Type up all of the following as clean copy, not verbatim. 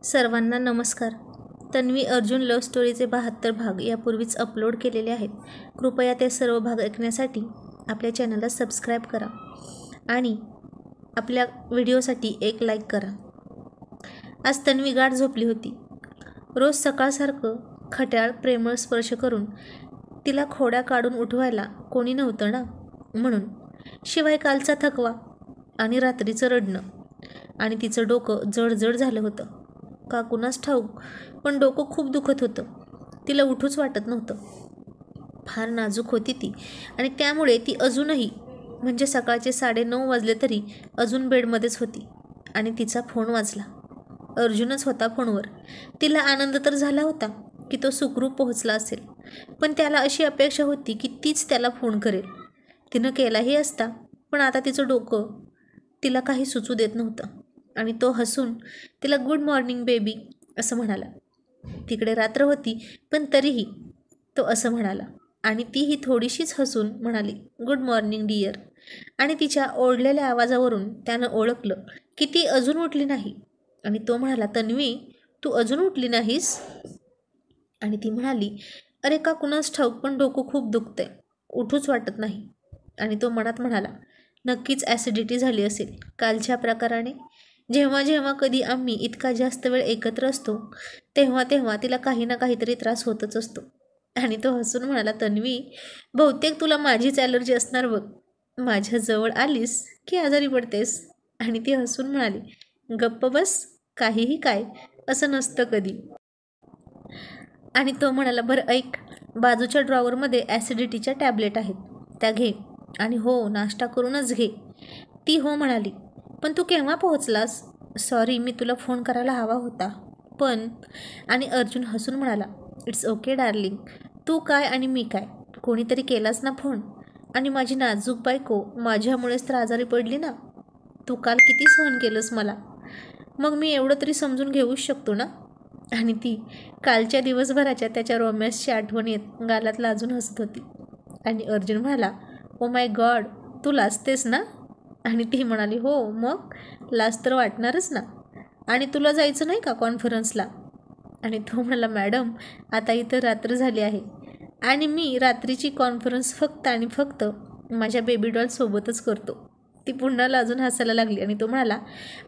सर्वांना नमस्कार. तन्वी अर्जुन लव्ह स्टोरीचे 72 भाग यापूर्वीच अपलोड केलेले आहेत. कृपया ते सर्व भाग ऐकण्यासाठी आपल्या चॅनलला सबस्क्राईब करा आणि आपल्या व्हिडिओसाठी एक लाईक करा. आज तन्वी गाढ झोपली होती. रोज सकाळसारखं खट्याळ प्रेमळ स्पर्श करून तिला खोड्या काढून उठवायला कोणी नव्हतं ना, म्हणून. शिवाय कालचा थकवा आणि रात्रीचं रडणं आणि तिचं डोकं जड झालं होतं. का कुणास ठाऊक, पण डोकं खूप दुखत होतं. तिला उठूच वाटत नव्हतं. फार नाजूक होती ती आणि त्यामुळे ती अजूनही, म्हणजे सकाळचे 9:30 वाजले तरी अजून बेडमध्येच होती. आणि तिचा फोन वाजला. अर्जुनच होता फोनवर. तिला आनंद तर झाला होता की तो सुखरूप पोहोचला असेल, पण त्याला अशी अपेक्षा होती की तीच त्याला फोन करेल. तिनं केलाही असता, पण आता तिचं डोकं तिला काही सुचू देत नव्हतं. आणि तो हसून तिला गुड मॉर्निंग बेबी असं म्हणाला. तिकडे रात्र होती, पण तरीही तो असं म्हणाला आणि तीही थोडीशीच हसून म्हणाली गुड मॉर्निंग डिअर. आणि तिच्या ओढलेल्या आवाजावरून त्यानं ओळखलं की ती अजून उठली नाही. आणि तो म्हणाला, तन्वी, तू अजून उठली नाहीस? आणि ती म्हणाली, अरे का कुणास ठाऊक, पण डोकं खूप दुखतंय, उठूच वाटत नाही. आणि तो मनात म्हणाला, नक्कीच ॲसिडिटी झाली असेल कालच्या प्रकाराने. जेव्हा जेव्हा कधी आम्ही इतका जास्त वेळ एकत्र असतो तेव्हा तेव्हा तिला काही ना काहीतरी त्रास होतच असतो. आणि तो हसून म्हणाला, तन्वी, बहुतेक तुला माझीच ॲलर्जी असणार बघ. माझ्या जवळ आलीस की आजारी पडतेस. आणि ती हसून म्हणाली, गप्प बस, काहीही काय, असं नसतं कधी. आणि तो म्हणाला, बरं ऐक, बाजूच्या ड्रॉवरमध्ये ॲसिडिटीच्या टॅबलेट आहेत, त्या घे. आणि हो, नाश्ता करूनच घे. ती हो म्हणाली. पण तू केव्हा पोहोचलास? सॉरी, मी तुला फोन करायला हवा होता, पण. आणि अर्जुन हसून म्हणाला, इट्स ओके डार्लिंग, तू काय आणि मी काय, कोणीतरी केलास ना फोन. आणि माझी नाजूक बायको माझ्यामुळेच तर आजारी पडली ना. तू काल किती सहन केलंस मला, मग मी एवढं तरी समजून घेऊच शकतो ना. आणि ती कालच्या दिवसभराच्या त्याच्या रोमॅन्सची आठवण येत गालात लाजून हसत होती. आणि अर्जुन म्हणाला, ओ माय गॉड, तू लाजतेस ना? आणि ती म्हणाली, हो मग, लाज तर वाटणारच ना. आणि तुला जायचं नाही का कॉन्फरन्सला? आणि तो म्हणाला, मॅडम, आता इथं रात्र झाली आहे आणि मी रात्रीची कॉन्फरन्स फक्त आणि फक्त माझ्या बेबी डॉलसोबतच करतो. ती पुन्हा लाजून हसायला लागली. आणि तो म्हणाला,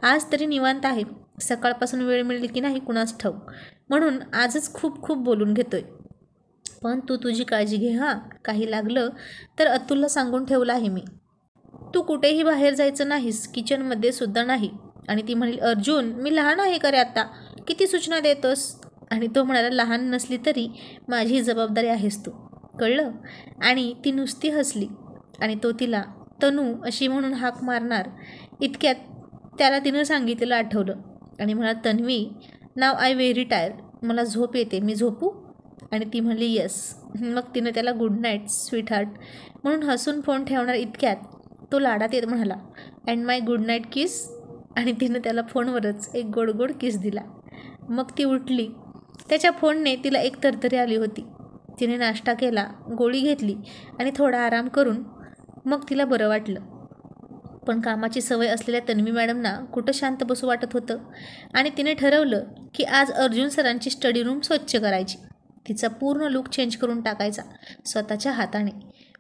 आज तरी निवांत आहे, सकाळपासून वेळ मिळेल की नाही कुणास ठाऊक, म्हणून आजच खूप खूप बोलून घेतोय. पण तू तुझी काळजी घे हां, काही लागलं तर अतुलला सांगून ठेवलं आहे मी. तू कुठेही बाहेर जायचं नाहीस, किचनमध्ये सुद्धा नाही. आणि ती म्हणाली, अर्जुन, मी लहान आहे का रे आता, किती सूचना देतोस? आणि तो म्हणाला, लहान नसली तरी माझी जबाबदारी आहेस तू, कळलं? आणि ती नुसती हसली. आणि तो तिला तनू अशी म्हणून हाक मारणार इतक्यात त्याला तिनं सांगितलेलं आठवलं. आणि म्हणाला, तन्वी, नाव आय व्हेरी टायर्ड, मला झोप येते, मी झोपू? आणि ती म्हणली, येस. मग तिनं त्याला गुड नाईट स्वीट हार्ट म्हणून हसून फोन ठेवणार इतक्यात तो लाडात येत म्हणाला, अँड माय गुड नाईट किस. आणि तिनं त्याला फोनवरच एक गोड गोड किस दिला. मग ती उठली. त्याच्या फोनने तिला एक तरतरी आली होती. तिने नाश्ता केला, गोळी घेतली आणि थोडा आराम करून मग तिला बरं वाटलं. पण कामाची सवय असलेल्या तन्वी मॅडमना कुठं शांत बसू वाटत होतं. आणि तिने ठरवलं की आज अर्जुन सरांची स्टडी रूम स्वच्छ करायची, तिचा पूर्ण लुक चेंज करून टाकायचा स्वतःच्या हाताने.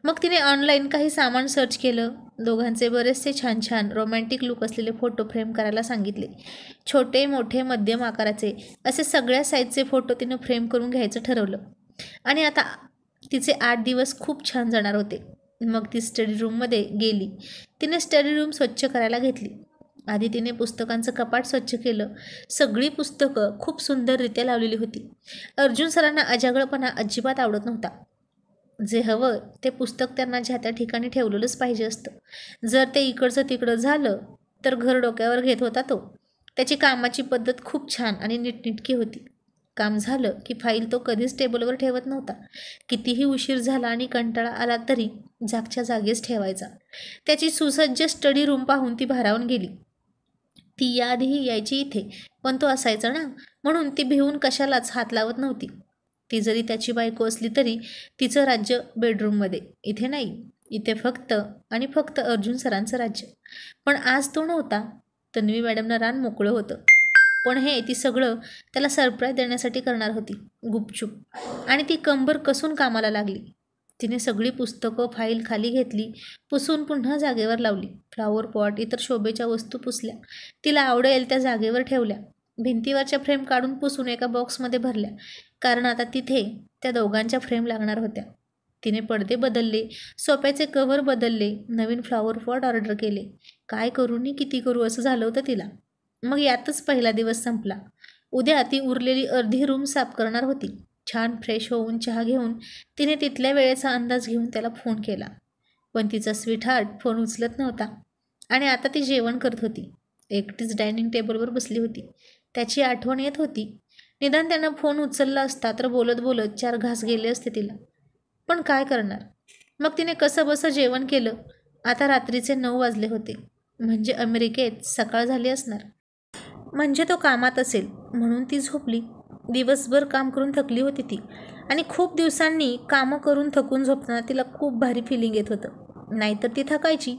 मग तिने ऑनलाईन काही सामान सर्च केलं. दोघांचे बरेचसे छान छान रोमॅन्टिक लुक असलेले फोटो फ्रेम करायला सांगितले. छोटे मोठे मध्यम आकाराचे असे सगळ्या साईजचे फोटो तिनं फ्रेम करून घ्यायचं ठरवलं. आणि आता तिचे 8 दिवस खूप छान जाणार होते. मग ती स्टडी रूममध्ये गेली. तिने स्टडी रूम स्वच्छ करायला घेतली. आधी तिने पुस्तकांचं कपाट स्वच्छ केलं. सगळी पुस्तकं खूप सुंदररित्या लावलेली होती. अर्जुन सरांना अजागळपणा अजिबात आवडत नव्हता. जे हवं ते पुस्तक त्यांना ज्या त्या ठिकाणी ठेवलेलंच पाहिजे असतं. जर ते इकडचं तिकडं झालं तर घर डोक्यावर घेत होता तो. त्याची कामाची पद्धत खूप छान आणि नीटनेटकी होती. काम झालं की फाईल तो कधीच टेबलवर ठेवत नव्हता. कितीही उशीर झाला आणि कंटाळा आला तरी जागच्या जागेच ठेवायचा. त्याची सुसज्ज स्टडी रूम पाहून ती भारावून गेली. ती याआधीही यायची इथे, पण तो असायचा ना, म्हणून ती भिवून कशालाच हात लावत नव्हती. ती जरी त्याची बायको असली तरी तिचं राज्य बेडरूममध्ये, इथे नाही. इथे फक्त आणि फक्त अर्जुन सरांचं राज्य. पण आज तो नव्हता. तन्वी मॅडमना रान मोकळं होतं. पण हे ती सगळं त्याला सरप्राईज देण्यासाठी करणार होती, गुपचूप. आणि ती कंबर कसून कामाला लागली. तिने सगळी पुस्तकं फाईल खाली घेतली, पुसून पुन्हा जागेवर लावली. फ्लॉवर पॉट, इतर शोभेच्या वस्तू पुसल्या, तिला आवडेल त्या जागेवर ठेवल्या. भिंतीवरच्या फ्रेम काढून पुसून एका बॉक्समध्ये भरल्या, कारण आता तिथे त्या दोघांच्या फ्रेम लागणार होत्या. तिने पडदे बदलले, सोफ्याचे कव्हर बदलले, नवीन फ्लॉवर पॉट ऑर्डर केले. काय करू नी किती करू असं झालं होतं तिला. मग यातच पहिला दिवस संपला. उद्या ती उरलेली अर्धी रूम साफ करणार होती. छान फ्रेश होऊन चहा घेऊन तिने तिथल्या वेळेचा अंदाज घेऊन त्याला फोन केला. पण तिचा स्वीटहार्ट फोन उचलत नव्हता. आणि आता ती जेवण करत होती. एकटीच डायनिंग टेबलवर बसली होती. त्याची आठवण येत होती. निदान त्यानं फोन उचलला असता तर बोलत बोलत 4 घास गेले असते तिला. पण काय करणार. मग तिने कसंबसं जेवण केलं. आता रात्रीचे 9 वाजले होते. म्हणजे अमेरिकेत सकाळ झाली असणार. म्हणजे तो कामात असेल म्हणून ती झोपली. दिवसभर काम करून थकली होती ती. आणि खूप दिवसांनी कामं करून थकून झोपताना तिला खूप भारी फिलिंग येत होतं. नाहीतर ती थकायची.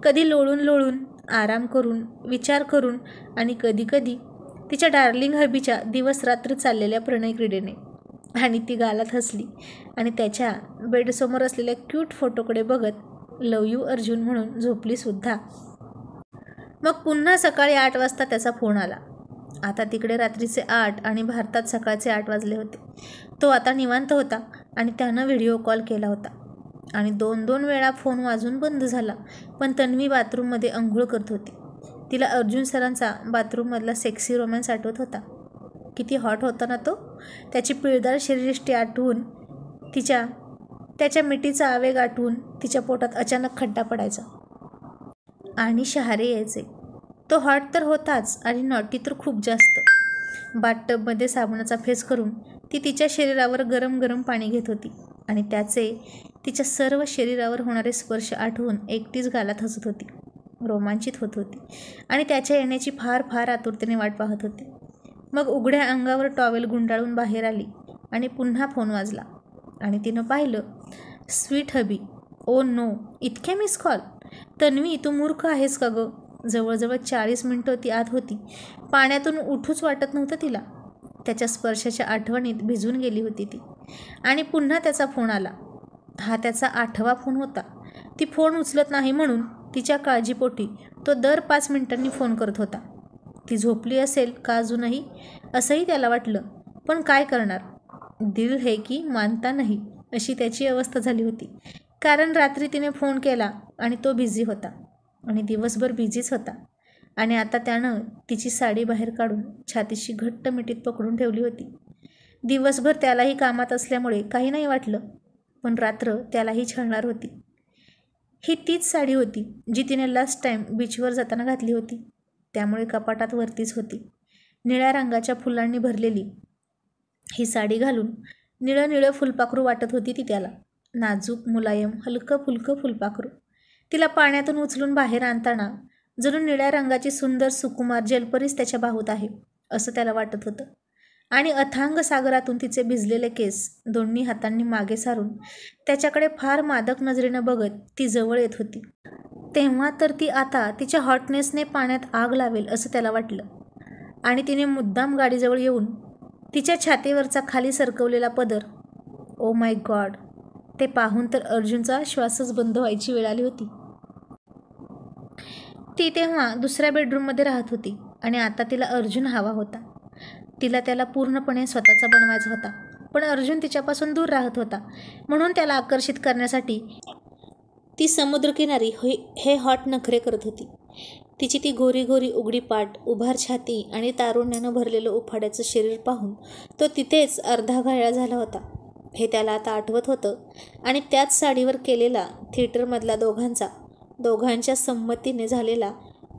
कधी लोळून लोळून, आराम करून, विचार करून, आणि कधी कधी तिच्या डार्लिंग हबीच्या दिवस रात्र चाललेल्या प्रणय क्रीडेने. आणि ती गालात हसली आणि त्याच्या बेडसमोर असलेल्या क्यूट फोटोकडे बघत लव यू अर्जुन म्हणून झोपलीसुद्धा. मग पुन्हा सकाळी 8 वाजता त्याचा फोन आला. आता तिकडे रात्रीचे 8 आणि भारतात सकाळचे 8 वाजले होते. तो आता निवांत होता आणि त्यानं व्हिडिओ कॉल केला होता. आणि 2-2 वेळा फोन वाजून बंद झाला. पण तन्वी बाथरूममध्ये अंघोळ करत होती. तिला अर्जुन सरांचा बाथरूममधला सेक्सी रोमॅन्स आठवत होता. किती हॉट होता ना तो. त्याची पिळदार शरीरयष्टी आठवून, त्याच्या मिठीचा आवेग आठवून तिच्या पोटात अचानक खड्डा पडायचा आणि शहारे यायचे. तो हॉट तर होताच आणि नॉटी तर खूप जास्त. बाथटबमध्ये साबणाचा फेस करून ती तिच्या शरीरावर गरम गरम पाणी घेत होती आणि त्याचे तिच्या सर्व शरीरावर होणारे स्पर्श आठवून एकटीच गालात हसत होती. रोमांचित होत होती आणि त्याच्या येण्याची फार फार आतुरतेने वाट पाहत होती. मग उघड्या अंगावर टॉवेल गुंडाळून बाहेर आली आणि पुन्हा फोन वाजला. आणि तिनं पाहिलं, स्वीट हबी. ओ नो, इतके मिस कॉल. तन्वी, तू मूर्ख आहेस का गं. जवळजवळ 40 मिनिटं ती आत होती. पाण्यातून उठूच वाटत नव्हतं तिला. त्याच्या स्पर्शाच्या आठवणीत भिजून गेली होती ती. आणि पुन्हा त्याचा फोन आला. हा त्याचा 8वा फोन होता. ती फोन उचलत नाही म्हणून तिच्या काळजीपोटी तो दर 5 मिनिटांनी फोन करत होता. ती झोपली असेल का अजूनही, असंही त्याला वाटलं. पण काय करणार. दिल है की मानता नाही, अशी त्याची अवस्था झाली होती. कारण रात्री तिने फोन केला आणि तो बिझी होता आणि दिवसभर बिझीच होता. आणि आता त्यानं तिची साडी बाहेर काढून छातीशी घट्ट मिठीत पकडून ठेवली होती. दिवसभर त्यालाही कामात असल्यामुळे काही नाही वाटलं. पण रात्र त्यालाही छळणार होती. ही तीच साडी होती जी तिने लास्ट टाईम बीचवर जाताना घातली होती. त्यामुळे कपाटात वरतीच होती. निळ्या रंगाच्या फुलांनी भरलेली ही साडी घालून निळं निळं फुलपाखरू वाटत होती ती त्याला. नाजूक, मुलायम, हलकं फुलकं फुलपाखरू. तिला पाण्यातून उचलून बाहेर आणताना जणू निळ्या रंगाची सुंदर सुकुमार जलपरीच त्याच्या बाहूत आहे असं त्याला वाटत होतं. आणि अथांग सागरातून तिचे भिजलेले केस दोन्ही हातांनी मागे सारून त्याच्याकडे फार मादक नजरेनं बघत ती जवळ येत होती. तेव्हा तर ती आता तिच्या हॉटनेसने पाण्यात आग लावेल असं त्याला वाटलं. आणि तिने मुद्दाम गाडीजवळ येऊन तिच्या छातीवरचा खाली सरकवलेला पदर, ओ माय गॉड, ते पाहून तर अर्जुनचा श्वासच बंद व्हायची वेळ आली होती. ती तेव्हा दुसऱ्या बेडरूममध्ये राहत होती आणि आता तिला अर्जुन हवा होता. तिला त्याला पूर्णपणे स्वतःचा बनवायचा होता. पण अर्जुन तिच्यापासून दूर राहत होता. म्हणून त्याला आकर्षित करण्यासाठी ती समुद्रकिनारी हे हॉट नखरे करत होती. तिची ती गोरी गोरी उघडी पाठ, उभार छाती आणि तारुण्यानं भरलेलं उफाड्याचं शरीर पाहून तो तिथेच अर्धा घायाळ झाला होता हे त्याला आता आठवत होतं. आणि त्याच साडीवर केलेला थिएटरमधला दोघांच्या संमतीने झालेला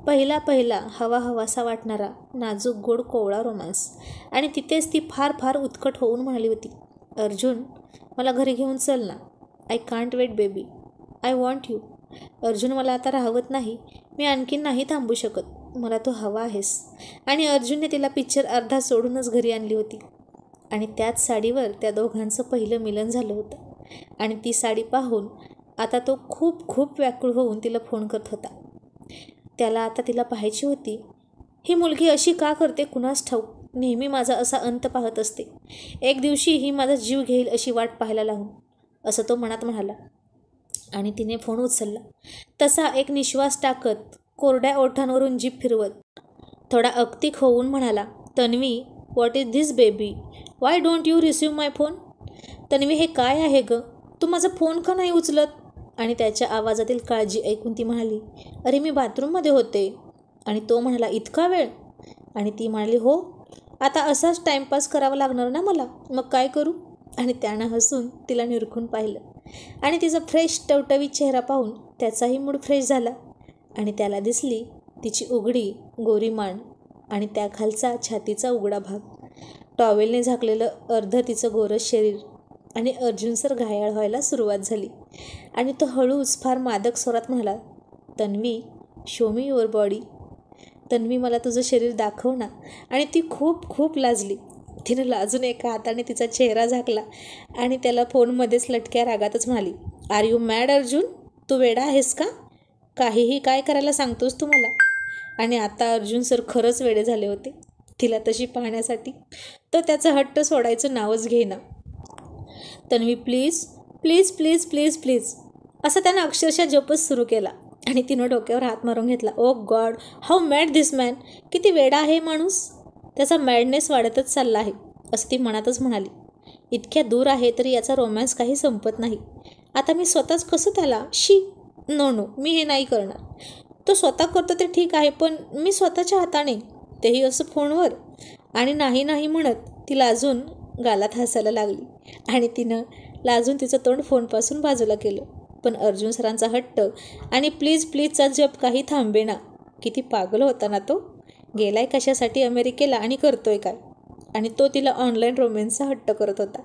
पहिला हवा हवासा वाटणारा नाजूक गोड कोवळा रोमांस. आणि तिथेच ती फार फार उत्कट होऊन म्हणाली होती, अर्जुन, मला घरी घेऊन चल ना. I can't wait baby, I want you. Arjun, मला आता राहवत नाही. मी आणखीन नाही थांबू शकत. मला तू हवा आहेस. आणि अर्जुनने तिला पिक्चर अर्धा सोडूनच घरी आणली होती. आणि त्याच साडीवर त्या दोघांचं पहिलं मिलन झालं होतं. आणि ती साडी पाहून आता तो खूप खूप व्याकुळ होऊन तिला फोन करत होता. त्याला आता तिला पाहायची होती. ही मुलगी अशी का करते कुणास ठाऊक. नेहमी माझा असा अंत पाहत असते. एक दिवशी ही माझा जीव घेईल अशी वाट पाहायला लावून, असं तो मनात म्हणाला. आणि तिने फोन उचलला. तसा एक निश्वास टाकत, कोरड्या ओठांवरून जीभ फिरवत, थोडा अगतिक होऊन म्हणाला, Tanvi, what is this baby? Why don't you receive my phone? Tanvi, हे काय आहे ग? तू माझा फोन का नाही उचलत? आणि त्याच्या आवाजातील काळजी ऐकून ती म्हणाली, अरे मी बाथरूममध्ये होते. आणि तो म्हणाला, इतका वेळ? आणि ती म्हणाली, हो, आता असाच टाईमपास करावा लागणार ना मला, मग काय करू? आणि त्यानं हसून तिला निरखून पाहिलं. आणि तिचा फ्रेश टवटवीत चेहरा पाहून त्याचाही मूड फ्रेश झाला. आणि त्याला दिसली तिची उघडी गोरी मान आणि त्याखालचा छातीचा उघडा भाग, टॉवेलने झाकलेलं अर्ध तिचं गोरस शरीर. आणि अर्जुन सर घायाळ व्हायला सुरुवात झाली. आणि तो हळूच फार मादक स्वरात म्हणाला, Tanvi, show me your body. Tanvi, मला तुझं शरीर दाखव ना. आणि ती खूप खूप लाजली. तिनं लाजून एका हाताने तिचा चेहरा झाकला आणि त्याला फोनमध्येच लटक्या रागातच म्हणाली, आर यू मॅड अर्जुन? तू वेडा आहेस का? काहीही काय करायला सांगतोस तू मला? आणि आता अर्जुन सर खरंच वेडे झाले होते तिला तशी पाहण्यासाठी. तो त्याचा हट्ट सोडायचं नावच घेईना. Tanvi, please please please please please, असं त्यानं अक्षरशः जपच सुरू केला. आणि तिनं डोक्यावर हात मारून घेतला. Oh God, how mad this man. किती वेडा आहे माणूस. त्याचा मॅडनेस वाढतच चालला आहे, असं ती मनातच म्हणाली. इतक्या दूर आहे तरी याचा रोमॅन्स काही संपत नाही. आता मी स्वतःच कसं त्याला नो नो, मी हे नाही करणार. तो स्वतः करतो ते ठीक आहे, पण मी स्वतःच्या हाताने, तेही असं फोनवर. आणि नाही नाही म्हणत ती लाजून गालात हसायला लागली. आणि तिनं लाजून तिचं तोंड फोनपासून बाजूला केलं. पण अर्जुन सरांचा हट्ट आणि प्लीज प्लीजचा जप काही थांबेना. किती पागल होता ना तो. गेलाय कशासाठी अमेरिकेला आणि करतोय काय? आणि तो तिला ऑनलाईन रोमॅन्सचा हट्ट करत होता.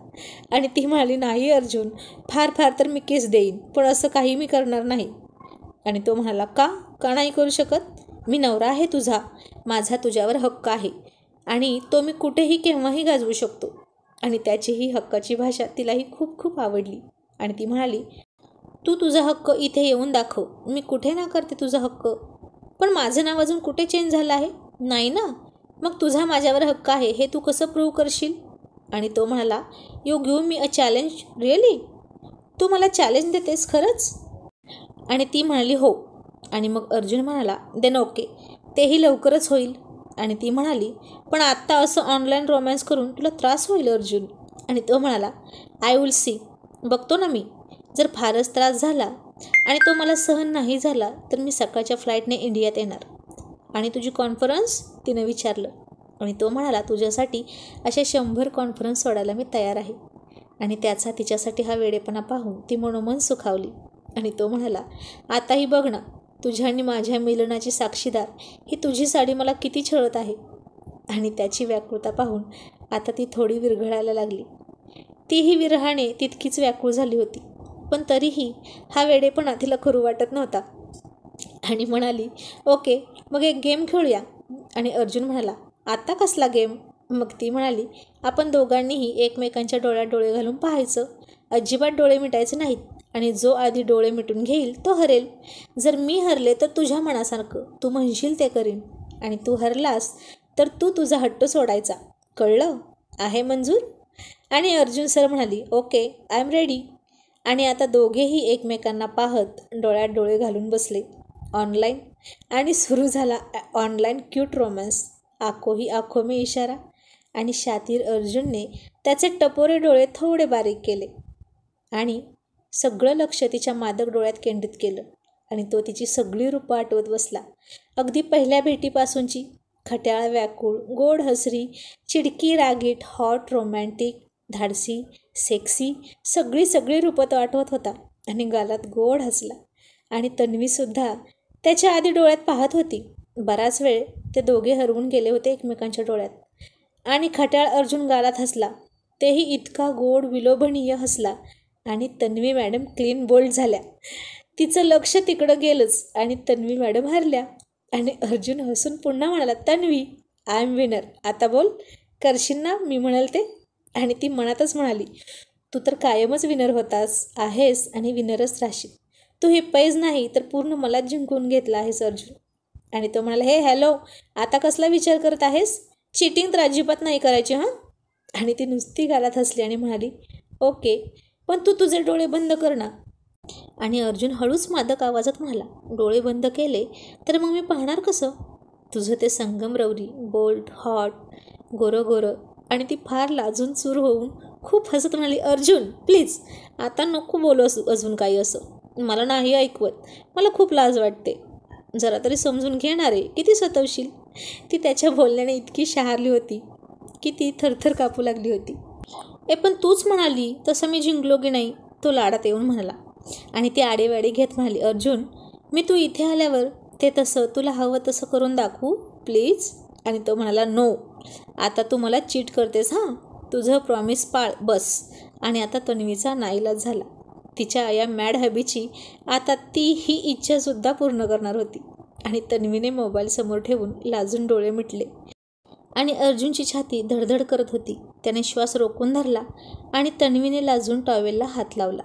आणि ती म्हणाली, नाही अर्जुन, फार फार तर मी केस देईन, पण असं काही मी करणार नाही. आणि तो म्हणाला, का नाही करू शकत? मी नवरा आहे तुझा, माझा तुझ्यावर हक्क आहे आणि तो मी कुठेही केव्हाही गाजवू शकतो. आणि त्याची ही हक्काची भाषा तिलाही खूप खूप आवडली. आणि ती म्हणाली, तू तुझा हक्क इथे येऊन दाखव. मी कुठे ना करते तुझा हक्क, पण माझं नाव अजून कुठे चेंज झालं आहे? नाही ना. मग तुझा माझ्यावर हक्क आहे हे तू कसं प्रूव्ह करशील? आणि तो म्हणाला, you give me a challenge? Really? तू मला चॅलेंज देतेस खरंच? आणि ती म्हणाली, हो. आणि मग अर्जुन म्हणाला, देन ओके, तेही लवकरच होईल. आणि ती म्हणाली, पण आत्ता असं ऑनलाईन रोमॅन्स करून तुला त्रास होईल अर्जुन. आणि तो म्हणाला, आय विल सी, बघतो ना मी. जर फारच त्रास झाला आणि तो मला सहन नाही झाला तर मी सकाळच्या फ्लाईटने इंडियात येणार. आणि तुझी कॉन्फरन्स? तिनं विचारलं. आणि तो म्हणाला, तुझ्यासाठी अशा 100 कॉन्फरन्स सोडायला मी तयार आहे. आणि त्याचा तिच्यासाठी हा वेडेपणा पाहून ती मनोमन सुखावली. आणि तो म्हणाला, आताही बघ ना, तुझ्या आणि माझ्या मिलनाची साक्षीदार ही तुझी साडी मला किती छळत आहे. आणि त्याची व्याकुळता पाहून आता ती थोडी विरघळायला लागली. तीही विरहाने तितकीच व्याकुळ झाली होती, पण तरीही हा वेडेपणा तिला करू वाटत नव्हता. आणि म्हणाली, ओके, मग एक गेम खेळूया. आणि अर्जुन म्हणाला, आता कसला गेम? मग ती म्हणाली, आपण दोघांनीही एकमेकांच्या डोळ्यात डोळे घालून पाहायचं. अजिबात डोळे मिटायचे नाहीत. आणि जो आधी डोळे मिटून घेईल तो हरेल. जर मी हरले तर तुझ्या मनासारखं तू म्हणशील ते करीन. आणि तू हरलास तर तू तुझा हट्ट सोडायचा. कळलं? आहे मंजूर? आणि अर्जुन सर म्हणाली, ओके, आय एम रेडी. आणि आता दोघेही एकमेकांना पाहत डोळ्यात डोळे घालून बसले ऑनलाईन. आणि सुरू झाला ऑनलाईन क्यूट रोमॅन्स. आखो ही आखो में इशारा. आणि शातीर अर्जुनने त्याचे टपोरे डोळे थोडे बारीक केले आणि सगळं लक्ष तिच्या मादक डोळ्यात केंद्रित केलं. आणि तो तिची सगळी रूपं आठवत बसला. अगदी पहिल्या भेटीपासूनची खट्याळ व्याकुळ, गोड हसरी, चिडकी रागीट, हॉट रोमॅन्टिक, धाडसी, सेक्सी, सगळी रूपं तो आठवत होता. आणि गालात गोड हसला. आणि तन्वीसुद्धा त्याच्या आधी डोळ्यात पाहत होती. बराच वेळ ते दोघे हरवून गेले होते एकमेकांच्या डोळ्यात. आणि खट्याळ अर्जुन गालात हसला, तेही इतका गोड विलोभनीय हसला. आणि तन्वी मॅडम क्लीन बोल्ड झाल्या. तिचं लक्ष तिकडं गेलंच आणि तन्वी मॅडम हरल्या. आणि अर्जुन हसून पुन्हा म्हणाला, तन्वी, आय एम विनर. आता बोल, करशील ना मी म्हणाल ते? आणि ती मनातच म्हणाली, तू तर कायमच विनर होतास, आहेस आणि विनरच राहशील. तू हे पैज नाही तर पूर्ण मलाच जिंकून घेतला आहेस अर्जुन. आणि तो म्हणाला, हे हॅलो, आता कसला विचार करत आहेस? चिटिंग तर अजिबात नाही करायची हां. आणि ती नुसती गालात हसली आणि म्हणाली, ओके, पण तू तुझे डोळे बंद कर ना. आणि अर्जुन हळूच मादक आवाजात म्हणाला, डोळे बंद केले तर मग मी पाहणार कसं? तुझं ते संगमरवरी, बोल्ड, हॉट, गोरं गोरं. आणि ती फार लाजून चूर होऊन खूप हसत म्हणाली, अर्जुन प्लीज आता नको बोलू अजून काही असं. मला नाही ऐकवत. मला खूप लाज वाटते. जरा तरी समजून घेणारे किती सतवशील. ती त्याच्या बोलण्याने इतकी शहारली होती की ती थरथर कापू लागली होती. पण तूच म्हणाली तसं मी जिंकलो की नाही, तो लाडात येऊन म्हणाला. आणि ती आडेवाडे घेत म्हणाली, अर्जुन मी तू इथे आल्यावर ते तसं तुला हवं तसं करून दाखवू प्लीज. आणि तो म्हणाला, नो, आता तू मला चीट करतेस हां. तुझं प्रॉमिस पाळ बस. आणि आता तन्वीचा नाईलाज झाला. तिच्या या मॅड हॅबीची आता ती ही इच्छासुद्धा पूर्ण करणार होती. आणि तन्वीने मोबाईल समोर ठेवून लाजून डोळे मिटले. आणि अर्जुनची छाती धडधड करत होती. त्याने श्वास रोखून धरला आणि तन्वीने लाजून टॉवेलला हात लावला.